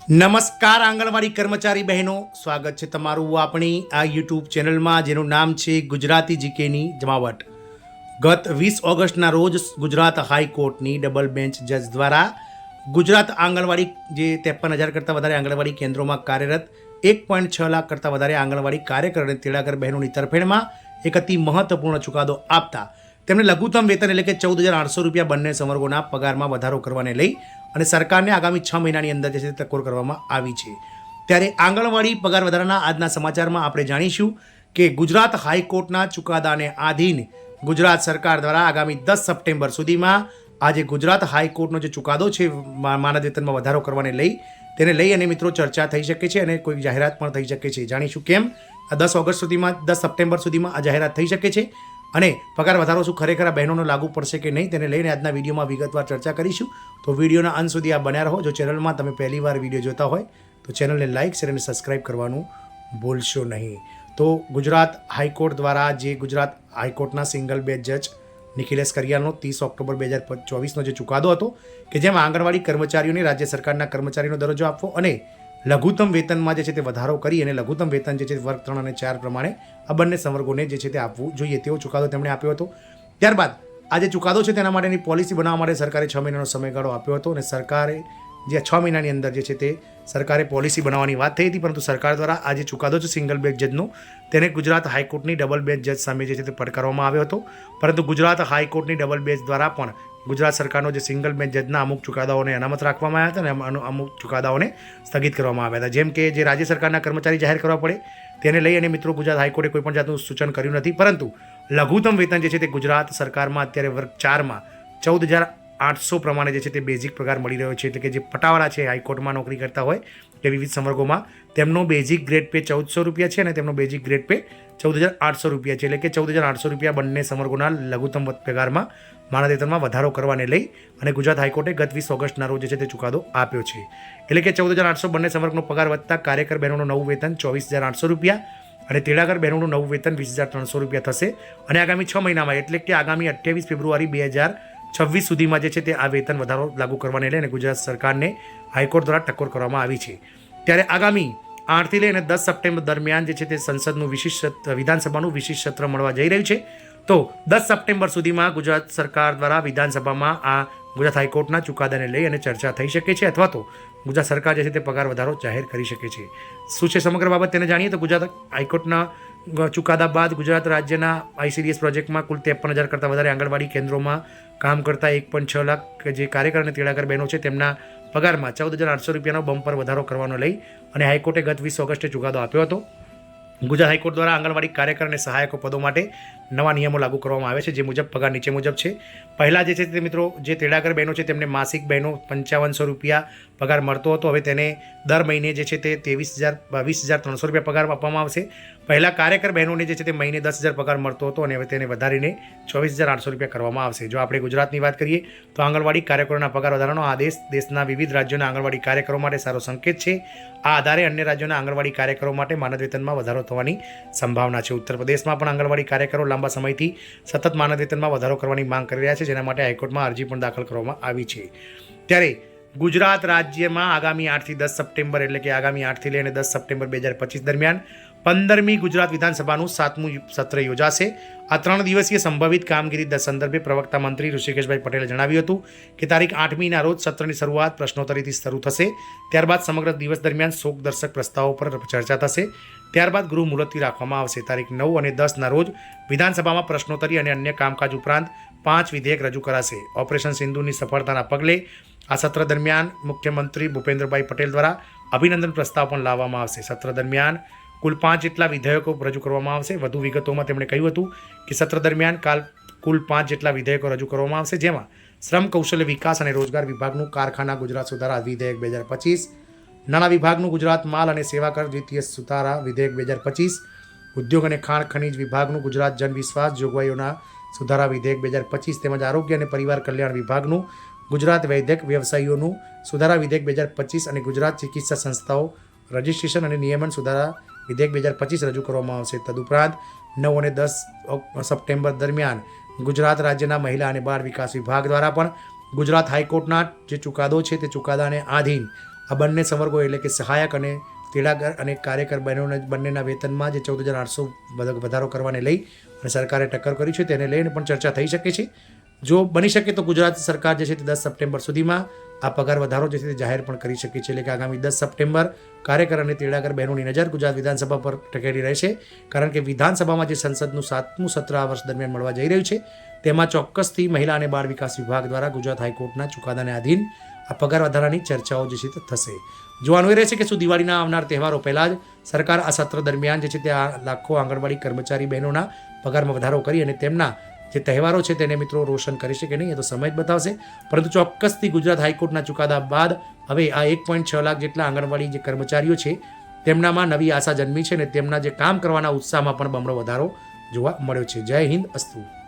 નમસ્કાર આંગણવાડી કર્મચારી બહેનો, સ્વાગત છે તમારું આપણી આ યુટ્યુબ ચેનલમાં જેનું નામ છે ગુજરાતી જીકેની જમાવટ. ગત 20 ઓગસ્ટના રોજ ગુજરાત હાઈકોર્ટની ડબલ બેન્ચ જજ દ્વારા ગુજરાત આંગણવાડી જે 53,000 કરતાં વધારે આંગણવાડી કેન્દ્રોમાં કાર્યરત 1.6 લાખ કરતાં વધારે આંગણવાડી કાર્યકર અને તેડાગર બહેનોની તરફેણમાં એક અતિ મહત્વપૂર્ણ ચુકાદો આપતા તેમને લઘુત્તમ વેતન એટલે કે 14,800 રૂપિયા બંને સંવર્ગોના પગારમાં વધારો કરવાને લઈ અને સરકારને આગામી 6 મહિનાની અંદર જે છે ટકોર કરવામાં આવી છે. ત્યારે આંગણવાડી પગાર વધારાના આજના સમાચારમાં આપણે જાણીશું કે ગુજરાત હાઈકોર્ટના ચુકાદાને આધીન ગુજરાત સરકાર દ્વારા આગામી 10 સપ્ટેમ્બર સુધીમાં આજે ગુજરાત હાઈકોર્ટનો જે ચુકાદો છે માનદ વેતનમાં વધારો કરવાને લઈ તેને લઈ અને મિત્રો ચર્ચા થઈ શકે છે અને કોઈ જાહેરાત પણ થઈ શકે છે. જાણીશું કેમ આ 10 ઓગસ્ટ સુધીમાં 10 સપ્ટેમ્બર સુધીમાં આ જાહેરાત થઈ શકે છે અને પગાર વધારો શું ખરેખર આ બહેનોને લાગુ પડશે કે નહીં તેને લઈને આજના વિડીયોમાં વિગતવાર ચર્ચા કરીશું. તો વિડીયોના અંત સુધી આ બન્યા રહો. જો ચેનલમાં તમે પહેલીવાર વિડીયો જોતા હોય તો ચેનલને લાઇક શેર અને સબસ્ક્રાઇબ કરવાનું ભૂલશો નહીં. તો ગુજરાત હાઈકોર્ટ દ્વારા જે ગુજરાત હાઈકોર્ટના સિંગલ બેન્ચ જજ નિખિલેશ કરિયાનો 30 ઓક્ટોબર 2024નો જે ચુકાદો હતો કે જેમાં આંગણવાડી કર્મચારીઓને રાજ્ય સરકારના કર્મચારીનો દરજ્જો આપવો અને લઘુત્તમ વેતનમાં જે છે તે વધારો કરી અને લઘુત્તમ વેતન જે છે વર્ગ 3 અને 4 પ્રમાણે આ બંને સંવર્ગોને જે છે તે આપવું જોઈએ તેવો ચુકાદો તેમણે આપ્યો હતો. ત્યારબાદ આ જે ચુકાદો છે તેના માટેની પોલિસી બનાવવા માટે સરકારે 6 મહિનાનો સમયગાળો આપ્યો હતો અને સરકારે જે 6 મહિનાની અંદર જે છે તે સરકારે પોલિસી બનાવવાની વાત થઈ હતી, પરંતુ સરકાર દ્વારા આ જે ચુકાદો છે સિંગલ બેન્ચ જજનો તેને ગુજરાત હાઈકોર્ટની ડબલ બેન્ચ જજ સામે જે છે તે પડકારવામાં આવ્યો હતો. પરંતુ ગુજરાત હાઈકોર્ટની ડબલ બેન્ચ દ્વારા પણ ગુજરાત સરકારનો જે સિંગલ બેન્ચ જજના અમુક ચુકાદાઓને અનામત રાખવામાં આવ્યા હતા અને અમુક ચુકાદાઓને સ્થગિત કરવામાં આવ્યા હતા. જેમ કે જે રાજ્ય સરકારના કર્મચારી જાહેર કરવા પડે તેને લઈ અને મિત્રો ગુજરાત હાઈકોર્ટે કોઈપણ જાતનું સૂચન કર્યું નથી, પરંતુ લઘુત્તમ વેતન જે છે તે ગુજરાત સરકારમાં અત્યારે વર્ગ 4માં 14,800 પ્રમાણે જે છે તે બેઝિક પગાર મળી રહ્યો છે. એટલે કે જે પટાવાળા છે હાઈકોર્ટમાં નોકરી કરતા હોય કે વિવિધ સંવર્ગોમાં તેમનો બેઝિક ગ્રેડ પે 1,400 રૂપિયા છે અને તેમનો બેઝિક ગ્રેડ પે 14,800 રૂપિયા છે. એટલે કે 14,800 રૂપિયા બંને સંવર્ગોના લઘુત્તમ પગારમાં માનદ વેતનમાં વધારો કરવાને લઈ અને ગુજરાત હાઈકોર્ટે ગત 20 ઓગસ્ટના રોજ જે છે તે ચુકાદો આપ્યો છે. એટલે કે 14,800 બંને સંવર્ગનો પગાર વધતા કાર્યકર બહેનોનું નવું વેતન 24,800 રૂપિયા અને તેડાગર બહેનોનું નવું વેતન 20,300 રૂપિયા થશે. અને આગામી 6 મહિનામાં એટલે કે આગામી 28 ફેબ્રુઆરી 2026 સુધીમાં જે છે તે આ વેતન વધારો લાગુ કરવાને લઈને ગુજરાત સરકારને હાઈકોર્ટ દ્વારા ટકોર કરવામાં આવી છે. ત્યારે આગામી 8 થી લઈને 10 સપ્ટેમ્બર દરમિયાન જે છે તે સંસદનું વિધાનસભાનું વિશેષ સત્ર મળવા જઈ રહ્યું છે. તો 10 સપ્ટેમ્બર સુધીમાં ગુજરાત સરકાર દ્વારા વિધાનસભામાં આ ગુજરાત હાઈકોર્ટના ચુકાદાને લઈ અને ચર્ચા થઈ શકે છે અથવા તો ગુજરાત સરકાર જે છે તે પગાર વધારો જાહેર કરી શકે છે. શું છે સમગ્ર બાબત તેને જાણીએ તો ગુજરાત હાઈકોર્ટના ચુકાદા બાદ ગુજરાત રાજ્યના ICDS પ્રોજેક્ટમાં કુલ 53,000 કરતાં વધારે આંગણવાડી કેન્દ્રોમાં કામ કરતા 1.6 લાખ જે કાર્યકર અને તેડાગર બહેનો છે તેમના પગારમાં 14,800 રૂપિયાનો બમ્પર વધારો કરવાનો લઈ અને હાઈકોર્ટે ગત 20 ઓગસ્ટે ચુકાદો આપ્યો હતો. ગુજરાત હાઈકોર્ટ દ્વારા આંગણવાડી કાર્યકર અને સહાયકો પદો માટે નવા નિયમો લાગુ કરવામાં આવે છે, જે મુજબ પગાર નીચે મુજબ છે. પહેલાં જે છે તે મિત્રો જે તેડાગર બહેનો છે તેમને માસિક બહેનો 5500 રૂપિયા પગાર મળતો હતો. હવે તેને દર મહિને જે છે તે 22,300 રૂપિયા પગાર આપવામાં આવશે. પહેલાં કાર્યકર બહેનોને જે છે તે મહિને 10,000 પગાર મળતો હતો અને હવે તેને વધારીને 24,800 રૂપિયા કરવામાં આવશે. જો આપણે ગુજરાતની વાત કરીએ તો આંગણવાડી કાર્યકરોના પગાર વધારાનો આદેશ દેશના વિવિધ રાજ્યોના આંગણવાડી કાર્યકરો માટે સારો સંકેત છે. આ આધારે અન્ય રાજ્યોના આંગણવાડી કાર્યકરો માટે માનદ વેતનમાં વધારો થવાની સંભાવના છે. ઉત્તર પ્રદેશમાં પણ આંગણવાડી કાર્યકરો લાંબા સમયથી સતત માનદ વેતનમાં વધારો કરવાની માંગ કરી રહ્યા છે, જેના માટે હાઈકોર્ટમાં અરજી પણ દાખલ કરવામાં આવી છે. ત્યારે ગુજરાત રાજ્યમાં આગામી 8 થી 10 સપ્ટેમ્બર એટલે કે આગામી 8 થી લઈને 10 સપ્ટેમ્બર 2025 દરમિયાન 15મી ગુજરાત વિધાનસભાનું 7મું સત્ર યોજાશે. આ 3 દિવસીય સંભવિત કામગીરી સંદર્ભે પ્રવક્તા મંત્રી ઋષિકેશભાઈ પટેલે જણાવ્યું હતું કે તારીખ 8મીના રોજ સત્રની શરૂઆત પ્રશ્નોત્તરીથી શરૂ થશે. ત્યારબાદ સમગ્ર દિવસ દરમિયાન શોકદર્શક પ્રસ્તાવો પર ચર્ચા થશે. ત્યારબાદ ગૃહ મુલતવી રાખવામાં આવશે. તારીખ 9 અને 10ના રોજ વિધાનસભામાં પ્રશ્નોત્તરી અને અન્ય કામકાજ ઉપરાંત 5 વિધેયક રજૂ કરાશે. ઓપરેશન સિંધુની સફળતાના પગલે આ સત્ર દરમિયાન મુખ્યમંત્રી ભૂપેન્દ્રભાઈ પટેલ દ્વારા અભિનંદન પ્રસ્તાવ પણ લાવવામાં આવશે. સત્ર દરમિયાન કુલ 5 જેટલા વિધેયકો રજૂ કરવામાં આવશે. વધુ વિગતોમાં તેમણે કહ્યું હતું કે સત્ર દરમિયાન કુલ 5 જેટલા વિધેયકો રજૂ કરવામાં આવશે, જેમાં શ્રમ કૌશલ્ય વિકાસ અને રોજગાર વિભાગનું કારખાના ગુજરાત સુધારા વિધેયક 2025, નાણાં વિભાગનું ગુજરાત માલ અને સેવા કર દ્વિતીય સુધારા વિધેયક 2025, ઉદ્યોગ અને ખાણ ખનીજ વિભાગનું ગુજરાત જન વિશ્વાસ જોગવાઈઓના સુધારા વિધેયક 2025 તેમજ આરોગ્ય અને પરિવાર કલ્યાણ વિભાગનું ગુજરાત વૈદ્યક વ્યવસાયીઓનું સુધારા વિધેયક 2025 અને ગુજરાત ચિકિત્સા સંસ્થાઓ રજિસ્ટ્રેશન અને નિયમન સુધારા વિધેયક 2025 રજૂ કરવામાં આવશે. તદુપરાંત 9 અને 10 સપ્ટેમ્બર દરમિયાન ગુજરાત રાજ્યના મહિલા અને બાળ વિકાસ વિભાગ દ્વારા પણ ગુજરાત હાઈકોર્ટના જે ચુકાદો છે તે ચુકાદાને આધીન આ બંને સંવર્ગો એટલે કે સહાયક અને તેડાગર અને કાર્યકર બહેનોને બંનેના વેતનમાં જે 14,800 વધારો કરવાને લઈ અને સરકારે ટક્કર કરી છે તેને લઈને પણ ચર્ચા થઈ શકે છે. જો બની શકે તો ગુજરાત સરકાર જે છે તે 10 સપ્ટેમ્બર સુધીમાં આ પગાર વધારો જે છે તે જાહેર પણ કરી શકે છે. એટલે કે આગામી 10 સપ્ટેમ્બર કાર્યકર અને તેડાગર બહેનોની નજર ગુજરાત વિધાનસભા પર ટકેલી રહેશે, કારણ કે વિધાનસભામાં જે સંસદનું 7મું સત્ર આ વર્ષ દરમિયાન મળવા જઈ રહ્યું છે તેમાં ચોક્કસથી મહિલા અને બાળ વિકાસ વિભાગ દ્વારા ગુજરાત હાઈકોર્ટના ચુકાદાને આધીન આ પગાર વધારાની ચર્ચાઓ જે છે તે થશે. જોવાનું એ રહેશે કે શું દિવાળીના આવનાર તહેવારો પહેલાં જ સરકાર આ સત્ર દરમિયાન જે છે તે આ લાખો આંગણવાડી કર્મચારી બહેનોના પગારમાં વધારો કરી અને તેમના જે તહેવારો છે તેને મિત્રો રોશન કરી છે કે નહીં, એ તો સમય જ બતાવશે. પરંતુ ચોક્કસથી ગુજરાત હાઈકોર્ટના ચુકાદા બાદ હવે આ 1.6 લાખ જેટલા આંગણવાડી જે કર્મચારીઓ છે તેમનામાં નવી આશા જન્મી છે અને તેમના જે કામ કરવાના ઉત્સાહમાં પણ બમણો વધારો જોવા મળ્યો છે. જય હિન્દ, અસ્તુ.